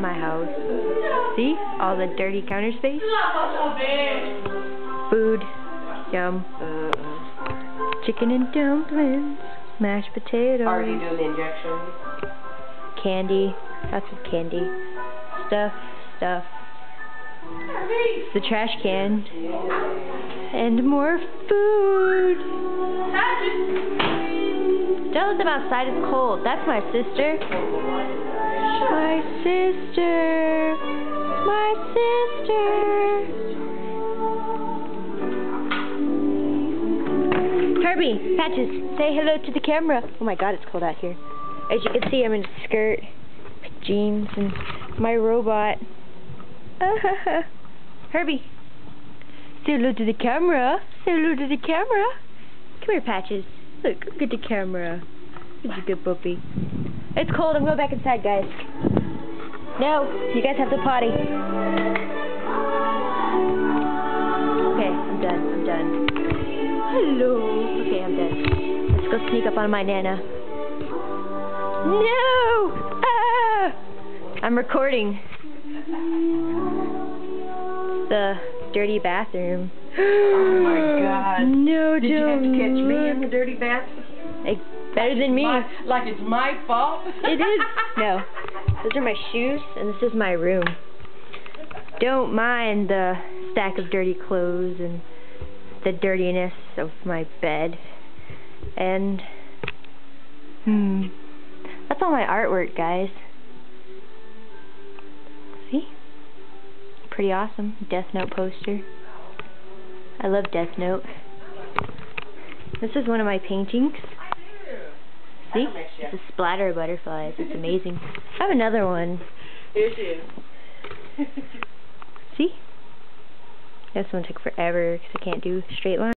my house. See? All the dirty counter space. Food. Yum. Chicken and dumplings. Mashed potatoes. Already doing the injection. Candy. Lots of candy. Stuff. The trash can. And more food. Don't let them outside, it's cold. That's my sister. My sister. My sister. Herbie, Patches, say hello to the camera. Oh my god, it's cold out here. As you can see, I'm in a skirt, jeans, and my robot. Herbie, say hello to the camera. Say hello to the camera. Come here, Patches. Look at the camera. Look at you good puppy. It's cold. I'm going back inside, guys. No, you guys have to potty. Okay, I'm done. Hello. Okay, I'm done. Let's go sneak up on my Nana. No! Ah! I'm recording. The dirty bathroom. Oh my god. No, Did you have to catch me in the dirty bathroom? Better than me. Like it's my fault? It is. No. Those are my shoes, and this is my room. Don't mind the stack of dirty clothes and the dirtiness of my bed. And, that's all my artwork, guys. See? Pretty awesome. Death Note poster. I love Death Note. This is one of my paintings. See? It's a splatter of butterflies. It's amazing. I have another one. Here she is. See? This one took forever because I can't do straight lines.